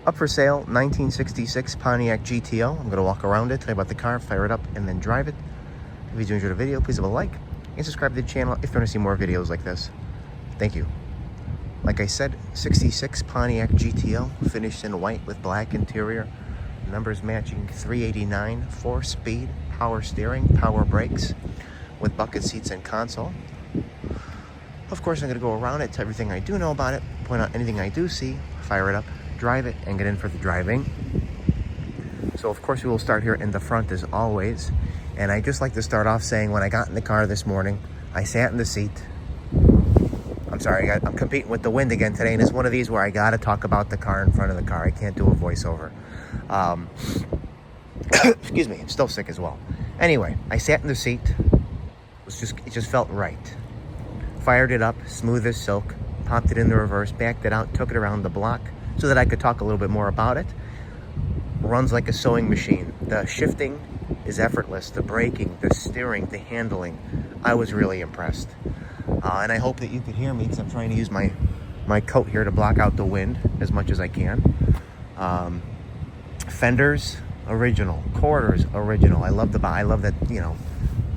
Up for sale, 1966 Pontiac GTO. I'm going to walk around it, tell you about the car, fire it up, and then drive it. If you do enjoy the video, please leave a like and subscribe to the channel if you want to see more videos like this. Thank you. Like I said, 66 Pontiac GTO, finished in white with black interior. Numbers matching 389, 4-speed, power steering, power brakes, with bucket seats and console. Of course, I'm going to go around it, tell everything I do know about it, point out anything I do see, fire it up, drive it, and get in for the driving. So of course we will start here in the front as always. And I just like to start off saying when I got in the car this morning, I sat in the seat. I'm sorry, I'm competing with the wind again today, and it's one of these where I got to talk about the car in front of the car. I can't do a voiceover. Excuse me, I'm still sick as well. Anyway, I sat in the seat. It just felt right. Fired it up, smooth as silk, popped it in the reverse, backed it out, took it around the block so that I could talk a little bit more about it. Runs like a sewing machine. The shifting is effortless. The braking, the steering, the handling. I was really impressed. And I hope that you could hear me because I'm trying to use my coat here to block out the wind as much as I can. Fenders, original. Quarters, original. I love that, you know,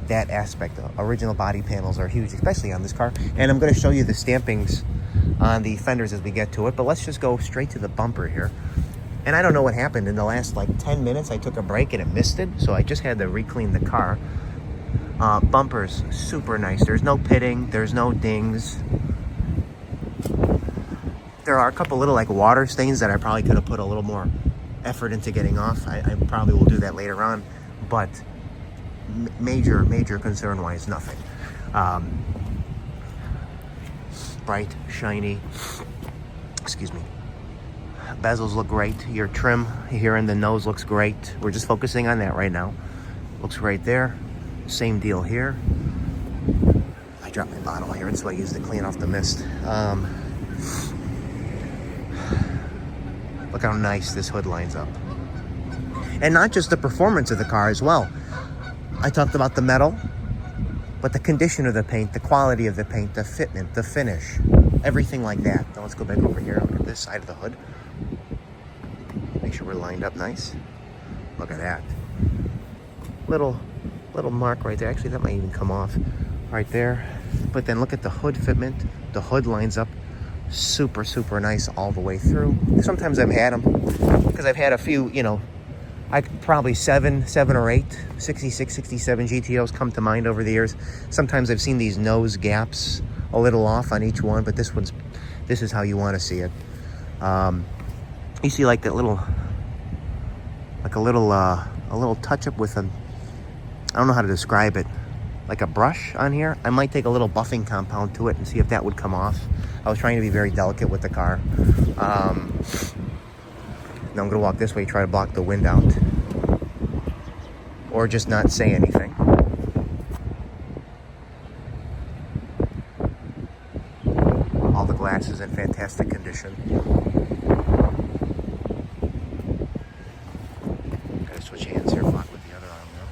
that aspect. Original body panels are huge, especially on this car. And I'm going to show you the stampings on the fenders as we get to it. But let's just go straight to the bumper here. And I don't know what happened. In the last, 10 minutes, I took a break and it misted. So I just had to re-clean the car. Bumpers, super nice. There's no pitting. There's no dings. There are a couple little, water stains that I probably could have put a little more effort into getting off. I probably will do that later on. But major concern-wise, nothing. Bright, shiny. Excuse me. Bezels look great. Your trim here in the nose looks great. We're just focusing on that right now. Looks right there. Same deal here. I dropped my bottle here. That's what I use to clean off the mist. Look how nice this hood lines up. And not just the performance of the car as well. I talked about the metal, but the condition of the paint, the quality of the paint, the fitment, the finish, everything like that. Now let's go back over here on this side of the hood. Make sure we're lined up nice. Look at that. Little mark right there. Actually, that might even come off right there. But then look at the hood fitment. The hood lines up super nice all the way through. Sometimes I've had them because I've had a few, you know, probably seven or eight 66, 67 GTOs come to mind over the years. Sometimes I've seen these nose gaps a little off on each one, but this is how you want to see it. You see like that little, a little touch up with I don't know how to describe it, like a brush on here. I might take a little buffing compound to it and see if that would come off. I was trying to be very delicate with the car. Now I'm going to walk this way, try to block the wind out. Or just not say anything. All the glass is in fantastic condition. Gotta switch hands here, block with the other arm now.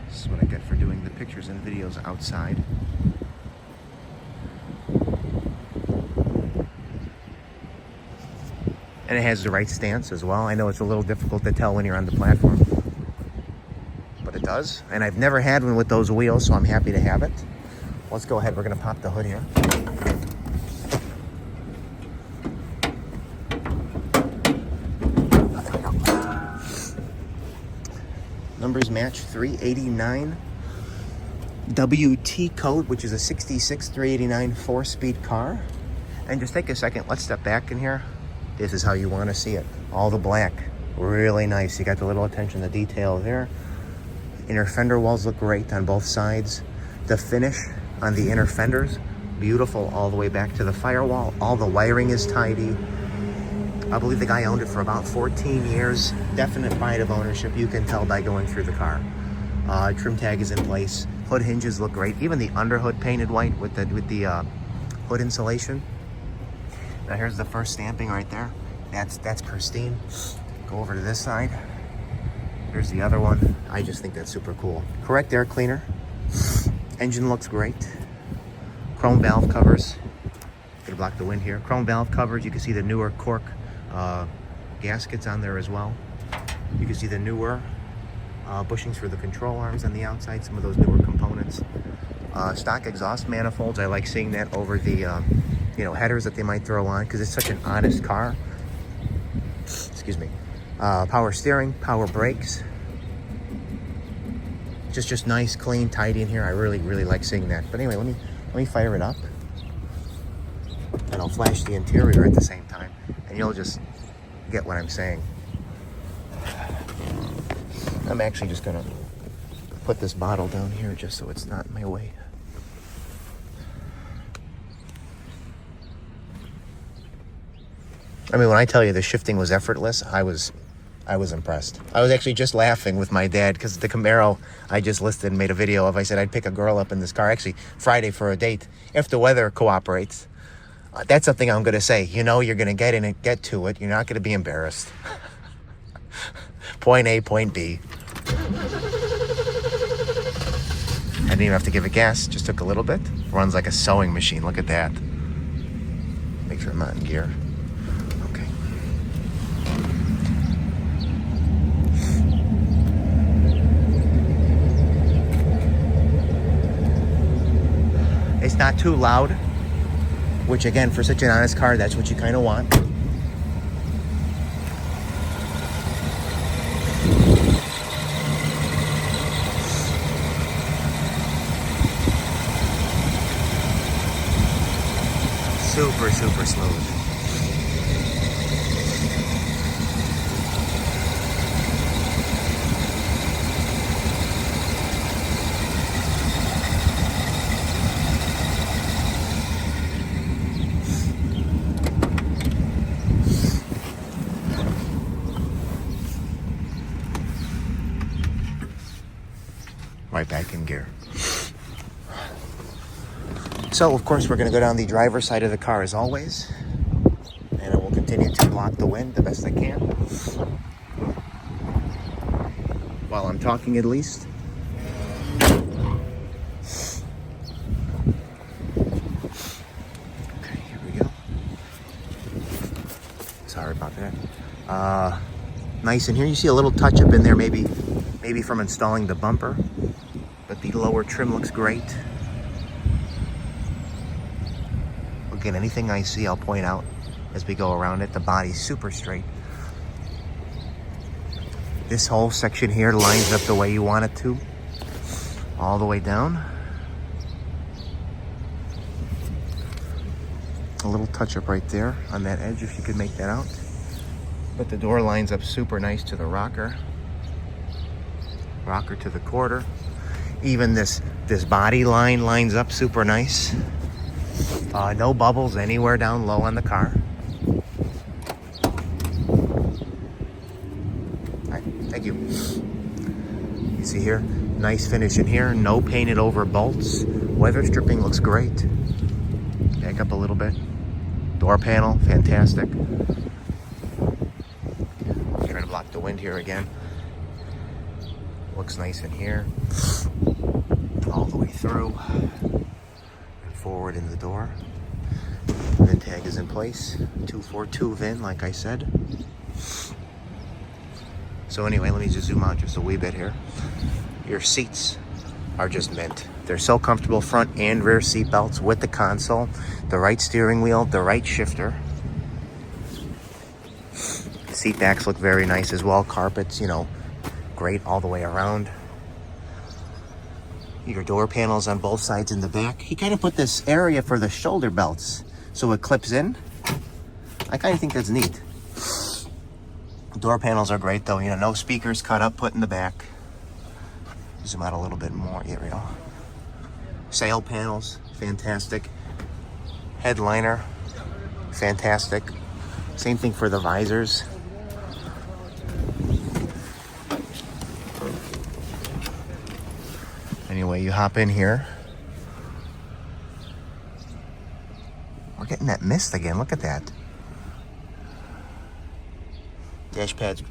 This is what I get for doing the pictures and videos outside. And it has the right stance as well. I know it's a little difficult to tell when you're on the platform, but it does. And I've never had one with those wheels, so I'm happy to have it. Let's go ahead. We're going to pop the hood here. Numbers match 389 WT code, which is a 66 389 4-speed car. And just take a second. Let's step back in here. This is how you want to see it. All the black. Really nice. You got the little attention to detail there. Inner fender walls look great on both sides. The finish on the inner fenders, beautiful all the way back to the firewall. All the wiring is tidy. I believe the guy owned it for about 14 years. Definite pride of ownership. You can tell by going through the car. Trim tag is in place. Hood hinges look great. Even the underhood painted white with the hood insulation. Now here's the first stamping right there. That's pristine. Go over to this side. Here's the other one. I just think that's super cool. Correct air cleaner. Engine looks great. Chrome valve covers. You can to block the wind here. Chrome valve covers. You can see the newer cork gaskets on there as well. You can see the newer bushings for the control arms on the outside, some of those newer components. Stock exhaust manifolds. I like seeing that over the headers that they might throw on because it's such an honest car. Excuse me. Power steering, power brakes. Just nice, clean, tidy in here. I really like seeing that. But anyway, let me fire it up, and I'll flash the interior at the same time, and you'll just get what I'm saying. I'm actually just gonna put this bottle down here just so it's not in my way. I mean, when I tell you the shifting was effortless, I was impressed. I was actually just laughing with my dad because the Camaro I just listed and made a video of, I said I'd pick a girl up in this car, actually Friday for a date, if the weather cooperates. That's something I'm going to say. You're going to get in it, get to it. You're not going to be embarrassed. Point A, point B. I didn't even have to give it gas. Just took a little bit. Runs like a sewing machine. Look at that. Make sure I'm not in gear. Okay. It's not too loud, which again, for such an honest car, that's what you kind of want. Super smooth. Right back in gear. So, of course, we're going to go down the driver's side of the car as always. And I will continue to block the wind the best I can. While I'm talking, at least. Okay, here we go. Sorry about that. Nice in here. You see a little touch-up in there, maybe from installing the bumper. But the lower trim looks great. Again, anything I see, I'll point out as we go around it. The body's super straight. This whole section here lines up the way you want it to, all the way down. A little touch up right there on that edge, if you could make that out. But the door lines up super nice to the rocker. Rocker to the quarter. Even this body line lines up super nice. No bubbles anywhere down low on the car. All right, thank you. You see here, nice finish in here. No painted over bolts. Weather stripping looks great. Back up a little bit. Door panel, fantastic. Trying to block the wind here again. Looks nice in here. All the way through. Forward in the door. VIN tag is in place. 242 VIN, like I said. So anyway, let me just zoom out just a wee bit here. Your seats are just mint. They're so comfortable, front and rear seat belts with the console, the right steering wheel, the right shifter. Seat backs look very nice as well. Carpets, great all the way around. Your door panels on both sides in the back. He kind of put this area for the shoulder belts so it clips in. I kind of think that's neat. Door panels are great though. No speakers cut up, put in the back. Zoom out a little bit more. Here we go. Sail panels, fantastic. Headliner, fantastic. Same thing for the visors. Anyway, you hop in here. We're getting that mist again. Look at that. Dash pads,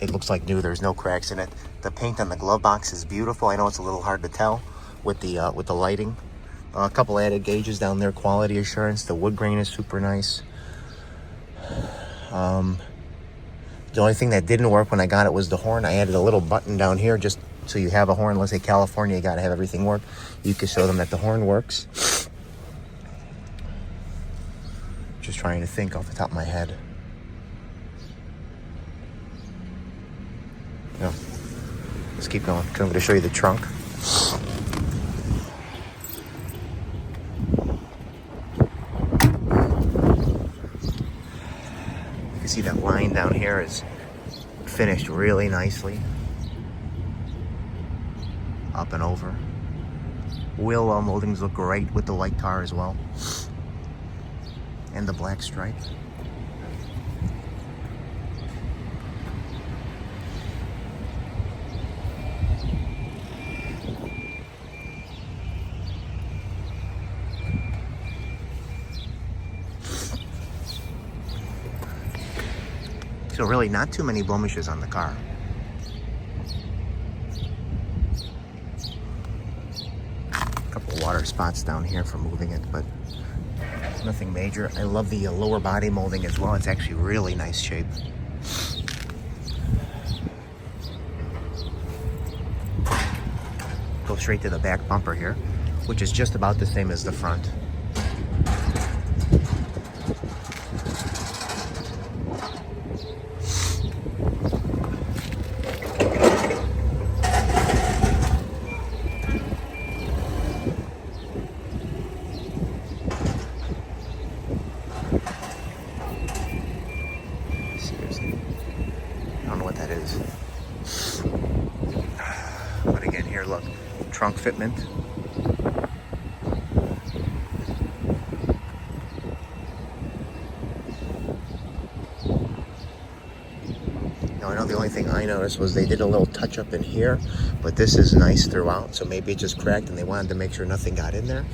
it looks like new. There's no cracks in it. The paint on the glove box is beautiful. I know it's a little hard to tell with the lighting, A couple added gauges down there, quality assurance. The wood grain is super nice. The only thing that didn't work when I got it was the horn. I added a little button down here just so you have a horn. Let's say California, you got to have everything work. You can show them that the horn works. Just trying to think off the top of my head. No. Let's keep going. I'm going to show you the trunk. See that line down here is finished really nicely. Up and over. Wheel well moldings look great with the white tar as well. And the black stripe. So really not too many blemishes on the car. A couple water spots down here for moving it, but nothing major. I love the lower body molding as well. It's actually really nice shape. Go straight to the back bumper here, which is just about the same as the front. But again, here, look, trunk fitment. Now, I know the only thing I noticed was they did a little touch up in here, but this is nice throughout, so maybe it just cracked and they wanted to make sure nothing got in there.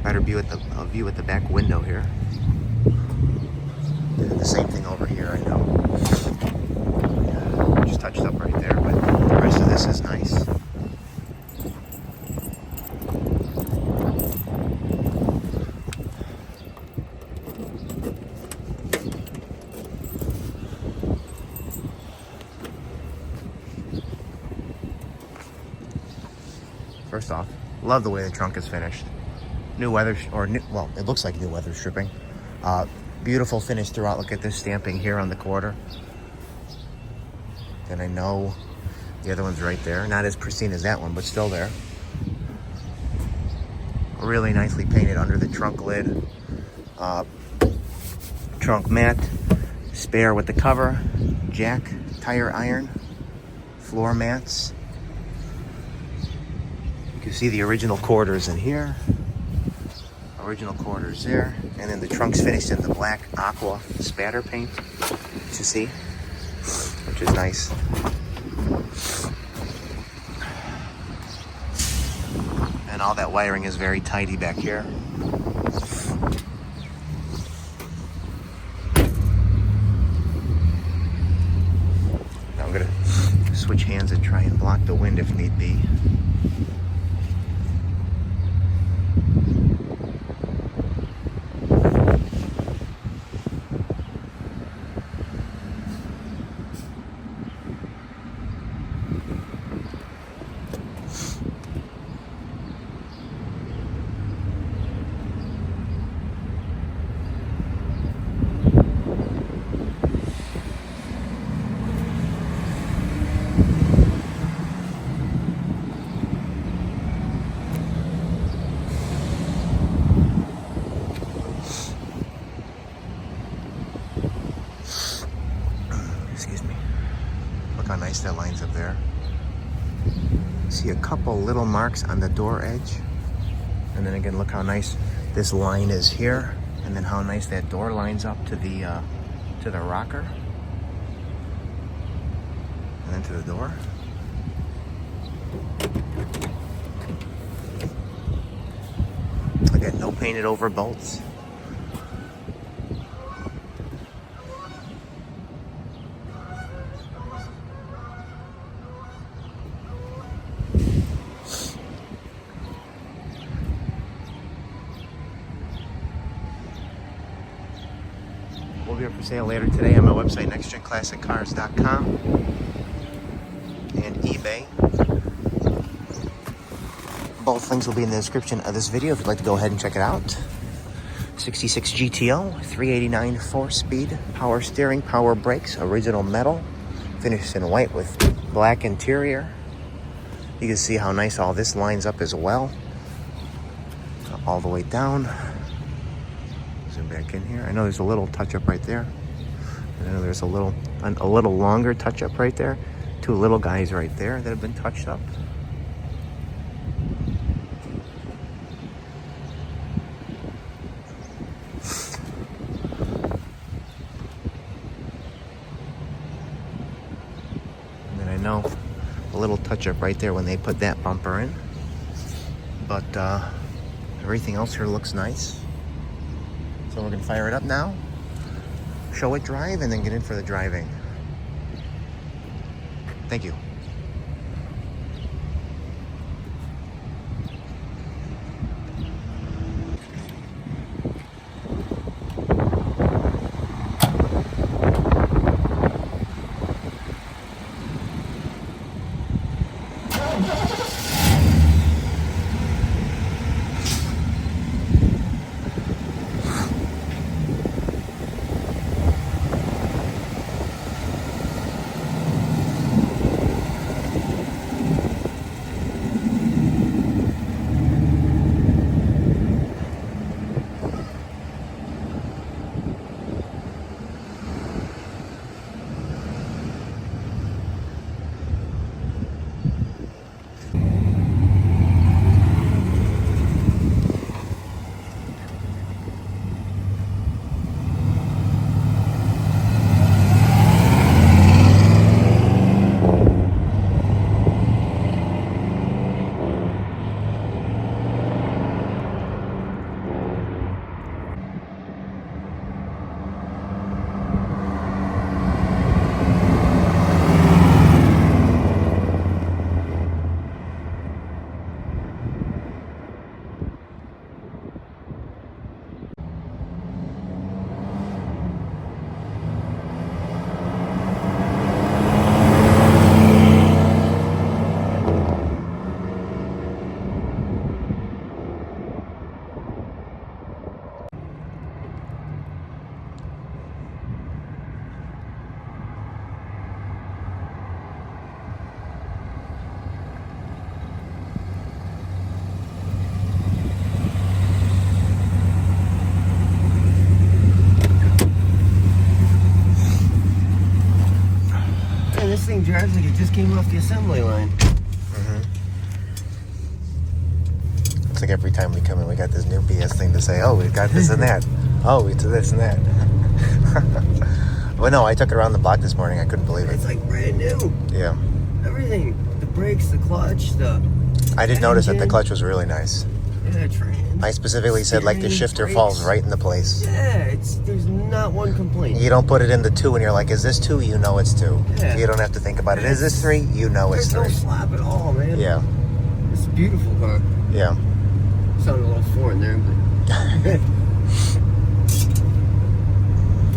Better view at the back window here. They did the same thing over here, I know. Just touched up right there, but the rest of this is nice. First off, love the way the trunk is finished. New weather, well, it looks like new weather stripping. Beautiful finish throughout. Look at this stamping here on the quarter. And I know the other one's right there. Not as pristine as that one, but still there. Really nicely painted under the trunk lid. Trunk mat. Spare with the cover. Jack tire iron. Floor mats. You can see the original quarters in here. Original quarters there. And then the trunk's finished in the black aqua spatter paint. You see? Which is nice. And all that wiring is very tidy back here. Now I'm gonna switch hands and try and block the wind if need be. Excuse me. Look how nice that lines up there. See a couple little marks on the door edge. And then again, look how nice this line is here. And then how nice that door lines up to the rocker. And then to the door. Again, no painted over bolts. will be up for sale later today on my website, nextgenclassiccars.com and eBay. Both links will be in the description of this video if you'd like to go ahead and check it out. 66 GTO, 389 4-speed, power steering, power brakes, original metal, finished in white with black interior. You can see how nice all this lines up as well. All the way down. Zoom back in here. I know there's a little touch-up right there. I know there's a little longer touch-up right there. Two little guys right there that have been touched up. And then I know a little touch-up right there when they put that bumper in. But everything else here looks nice. So we're gonna fire it up now, show it drive, and then get in for the driving. Thank you. This thing drives like it just came off the assembly line. It's like every time we come in, we got this new BS thing to say, oh, we've got this and that. Oh, we do this and that. Well, no, I took it around the block this morning. I couldn't believe it. It's like brand new. Yeah. Everything. The brakes, the clutch, I did notice that the clutch was really nice. Yeah, trans. I specifically said, like, the shifter falls right into place. Yeah, there's not one complaint. You don't put it into 2 and you're like, is this 2? You know it's 2. Yeah. You don't have to think about it. Is this 3? You know it's 3. There's no slap at all, man. Yeah. It's a beautiful car. Yeah. Sounded a little foreign there, but...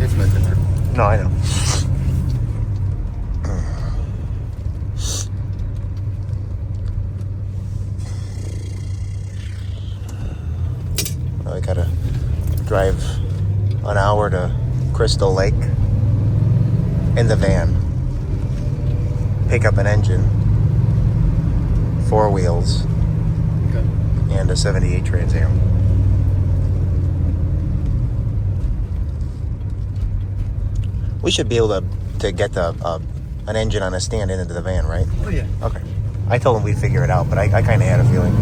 It's meant to hurt. No, I know. I gotta drive an hour to Crystal Lake in the van, pick up an engine, 4 wheels, Okay. and a 78 Trans Am. We should be able to get an engine on a stand into the van, right? Oh, yeah. Okay. I told him we'd figure it out, but I kind of had a feeling.